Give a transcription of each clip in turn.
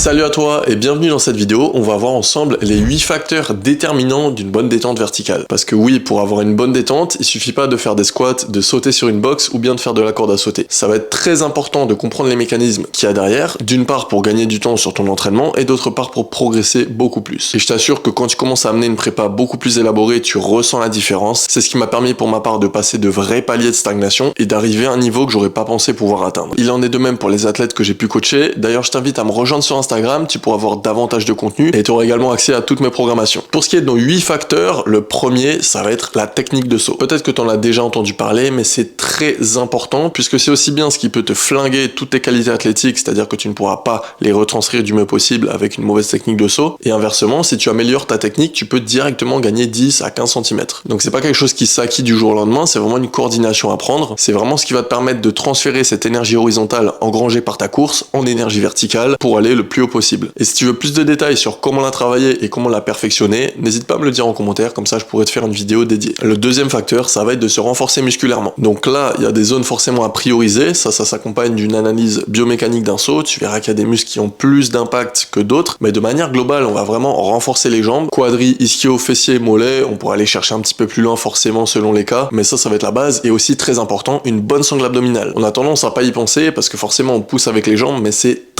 Salut à toi et bienvenue dans cette vidéo. On va voir ensemble les 8 facteurs déterminants d'une bonne détente verticale. Parce que oui, pour avoir une bonne détente, il suffit pas de faire des squats, de sauter sur une box ou bien de faire de la corde à sauter. Ça va être très important de comprendre les mécanismes qu'il y a derrière, d'une part pour gagner du temps sur ton entraînement et d'autre part pour progresser beaucoup plus. Et je t'assure que quand tu commences à amener une prépa beaucoup plus élaborée, tu ressens la différence. C'est ce qui m'a permis pour ma part de passer de vrais paliers de stagnation et d'arriver à un niveau que j'aurais pas pensé pouvoir atteindre. Il en est de même pour les athlètes que j'ai pu coacher. D'ailleurs, je t'invite à me rejoindre sur Instagram, tu pourras avoir davantage de contenu et tu auras également accès à toutes mes programmations. Pour ce qui est de nos 8 facteurs, le premier, ça va être la technique de saut. Peut-être que tu en as déjà entendu parler, mais c'est très important puisque c'est aussi bien ce qui peut te flinguer toutes tes qualités athlétiques, c'est-à-dire que tu ne pourras pas les retranscrire du mieux possible avec une mauvaise technique de saut. Et inversement, si tu améliores ta technique, tu peux directement gagner 10 à 15 cm. Donc c'est pas quelque chose qui s'acquiert du jour au lendemain, c'est vraiment une coordination à prendre. C'est vraiment ce qui va te permettre de transférer cette énergie horizontale engrangée par ta course en énergie verticale pour aller le plus haut possible. Et si tu veux plus de détails sur comment la travailler et comment la perfectionner, n'hésite pas à me le dire en commentaire, comme ça je pourrais te faire une vidéo dédiée. Le deuxième facteur, ça va être de se renforcer musculairement. Donc là, il y a des zones forcément à prioriser, ça s'accompagne d'une analyse biomécanique d'un saut, tu verras qu'il y a des muscles qui ont plus d'impact que d'autres, mais de manière globale, on va vraiment renforcer les jambes, quadri, ischio, fessier, mollet, on pourra aller chercher un petit peu plus loin forcément selon les cas, mais ça va être la base, et aussi très important, une bonne sangle abdominale. On a tendance à pas y penser, parce que forcément on pousse avec les jambes, mais c'est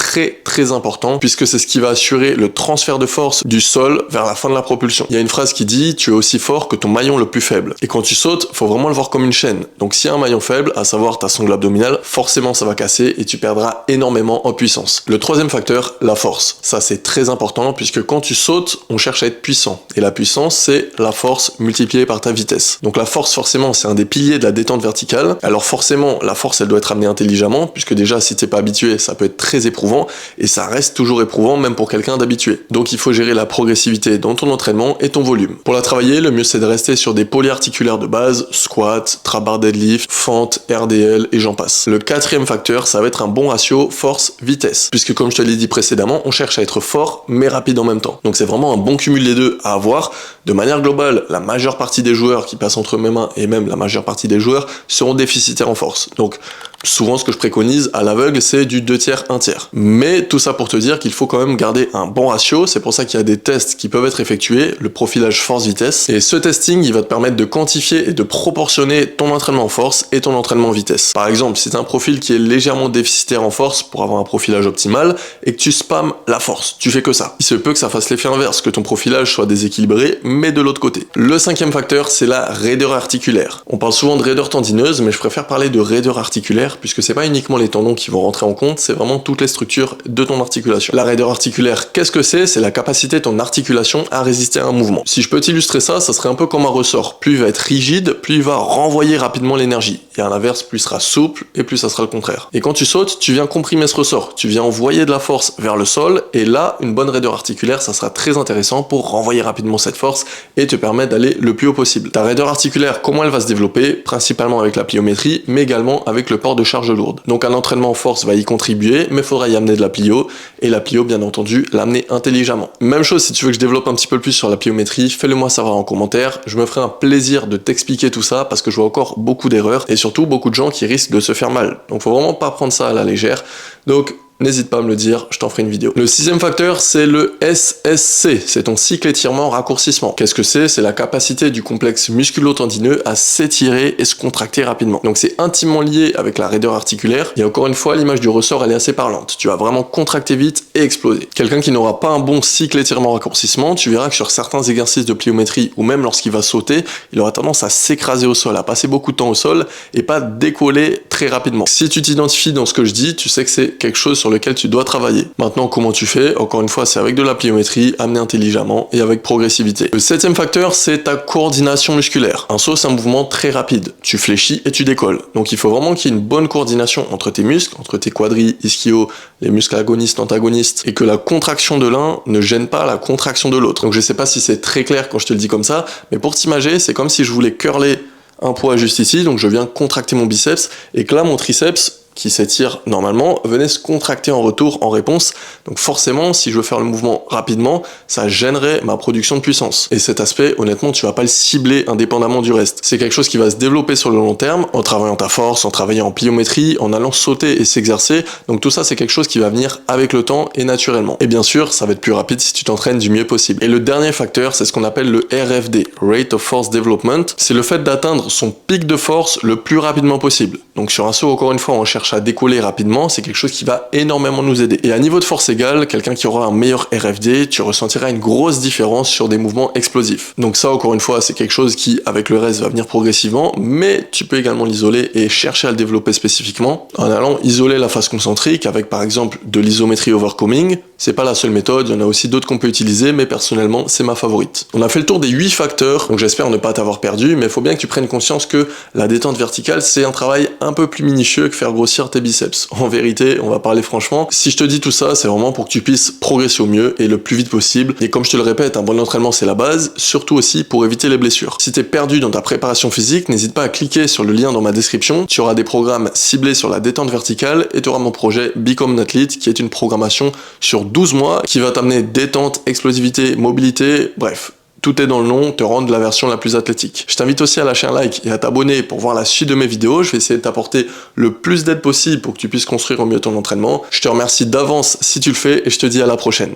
très important, puisque c'est ce qui va assurer le transfert de force du sol vers la fin de la propulsion. Il y a une phrase qui dit, tu es aussi fort que ton maillon le plus faible. Et quand tu sautes, faut vraiment le voir comme une chaîne. Donc s'il y a un maillon faible, à savoir ta sangle abdominale, forcément ça va casser et tu perdras énormément en puissance. Le troisième facteur, la force. Ça c'est très important, puisque quand tu sautes, on cherche à être puissant. Et la puissance, c'est la force multipliée par ta vitesse. Donc la force, forcément, c'est un des piliers de la détente verticale. Alors forcément, la force, elle doit être amenée intelligemment, puisque déjà, si t'es pas habitué, ça peut être très éprouvant, et ça reste toujours éprouvant, même pour quelqu'un d'habitué. Donc il faut gérer la progressivité dans ton entraînement et ton volume. Pour la travailler, le mieux c'est de rester sur des polyarticulaires de base, squat, trap bar deadlift, fente, RDL et j'en passe. Le quatrième facteur, ça va être un bon ratio force-vitesse, puisque comme je te l'ai dit précédemment, on cherche à être fort mais rapide en même temps. Donc c'est vraiment un bon cumul des deux à avoir. De manière globale, la majeure partie des joueurs qui passent entre mes mains et même la majeure partie des joueurs seront déficitaires en force. Donc souvent, ce que je préconise à l'aveugle, c'est du 2/3, 1/3. Mais tout ça pour te dire qu'il faut quand même garder un bon ratio. C'est pour ça qu'il y a des tests qui peuvent être effectués, le profilage force-vitesse. Et ce testing, il va te permettre de quantifier et de proportionner ton entraînement en force et ton entraînement en vitesse. Par exemple, si tu as un profil qui est légèrement déficitaire en force pour avoir un profilage optimal et que tu spammes la force, tu fais que ça. Il se peut que ça fasse l'effet inverse, que ton profilage soit déséquilibré, mais de l'autre côté. Le cinquième facteur, c'est la raideur articulaire. On parle souvent de raideur tendineuse, mais je préfère parler de raideur articulaire puisque c'est pas uniquement les tendons qui vont rentrer en compte, c'est vraiment toutes les structures de ton articulation. La raideur articulaire, qu'est-ce que c'est? C'est la capacité de ton articulation à résister à un mouvement. Si je peux t'illustrer ça, ça serait un peu comme un ressort. Plus il va être rigide, plus il va renvoyer rapidement l'énergie. Et à l'inverse, plus il sera souple et plus ça sera le contraire. Et quand tu sautes, tu viens comprimer ce ressort. Tu viens envoyer de la force vers le sol et là, une bonne raideur articulaire, ça sera très intéressant pour renvoyer rapidement cette force et te permettre d'aller le plus haut possible. Ta raideur articulaire, comment elle va se développer? Principalement avec la pliométrie, mais également avec le port de charge lourde. Donc un entraînement en force va y contribuer, mais il faudra y amener de la plio, et la plio, bien entendu, l'amener intelligemment. Même chose, si tu veux que je développe un petit peu plus sur la pliométrie, fais-le moi savoir en commentaire, je me ferai un plaisir de t'expliquer tout ça, parce que je vois encore beaucoup d'erreurs, et surtout beaucoup de gens qui risquent de se faire mal. Donc faut vraiment pas prendre ça à la légère. Donc n'hésite pas à me le dire, je t'en ferai une vidéo. Le sixième facteur, c'est le SSC, c'est ton cycle étirement-raccourcissement. Qu'est-ce que c'est? C'est la capacité du complexe musculo-tendineux à s'étirer et se contracter rapidement. Donc c'est intimement lié avec la raideur articulaire, et encore une fois, l'image du ressort, elle est assez parlante. Tu vas vraiment contracter vite et exploser. Quelqu'un qui n'aura pas un bon cycle étirement-raccourcissement, tu verras que sur certains exercices de pliométrie, ou même lorsqu'il va sauter, il aura tendance à s'écraser au sol, à passer beaucoup de temps au sol, et pas décoller très rapidement. Si tu t'identifies dans ce que je dis, tu sais que c'est quelque chose sur lequel tu dois travailler. Maintenant, comment tu fais? Encore une fois, c'est avec de la pliométrie, amené intelligemment et avec progressivité. Le septième facteur, c'est ta coordination musculaire. Un saut, c'est un mouvement très rapide. Tu fléchis et tu décolles. Donc, il faut vraiment qu'il y ait une bonne coordination entre tes muscles, entre tes quadris, ischio, les muscles agonistes, antagonistes, et que la contraction de l'un ne gêne pas la contraction de l'autre. Donc, je sais pas si c'est très clair quand je te le dis comme ça, mais pour t'imager, c'est comme si je voulais curler un poids juste ici, donc je viens contracter mon biceps, et que là, mon triceps qui s'étire normalement venait se contracter en retour en réponse. Donc forcément, si je veux faire le mouvement rapidement, ça gênerait ma production de puissance. Et cet aspect, honnêtement, tu vas pas le cibler indépendamment du reste. C'est quelque chose qui va se développer sur le long terme, en travaillant ta force, en travaillant en pliométrie, en allant sauter et s'exercer. Donc tout ça, c'est quelque chose qui va venir avec le temps et naturellement. Et bien sûr, ça va être plus rapide si tu t'entraînes du mieux possible. Et le dernier facteur, c'est ce qu'on appelle le RFD, Rate of Force Development. C'est le fait d'atteindre son pic de force le plus rapidement possible. Donc sur un saut, encore une fois, on cherche à décoller rapidement, c'est quelque chose qui va énormément nous aider. Et à niveau de force égale, quelqu'un qui aura un meilleur RFD, tu ressentiras une grosse différence sur des mouvements explosifs. Donc ça, encore une fois, c'est quelque chose qui, avec le reste, va venir progressivement, mais tu peux également l'isoler et chercher à le développer spécifiquement en allant isoler la phase concentrique avec, par exemple, de l'isométrie overcoming. C'est pas la seule méthode, il y en a aussi d'autres qu'on peut utiliser, mais personnellement, c'est ma favorite. On a fait le tour des 8 facteurs, donc j'espère ne pas t'avoir perdu, mais il faut bien que tu prennes conscience que la détente verticale, c'est un travail un peu plus minutieux que faire grossir tes biceps. En vérité, on va parler franchement, si je te dis tout ça, c'est vraiment pour que tu puisses progresser au mieux et le plus vite possible. Et comme je te le répète, un bon entraînement, c'est la base, surtout aussi pour éviter les blessures. Si t'es perdu dans ta préparation physique, n'hésite pas à cliquer sur le lien dans ma description. Tu auras des programmes ciblés sur la détente verticale et tu auras mon projet Become an Athlete, qui est une programmation sur 12 mois qui va t'amener détente, explosivité, mobilité, bref. Tout est dans le nom, te rendre la version la plus athlétique. Je t'invite aussi à lâcher un like et à t'abonner pour voir la suite de mes vidéos. Je vais essayer de t'apporter le plus d'aide possible pour que tu puisses construire au mieux ton entraînement. Je te remercie d'avance si tu le fais et je te dis à la prochaine.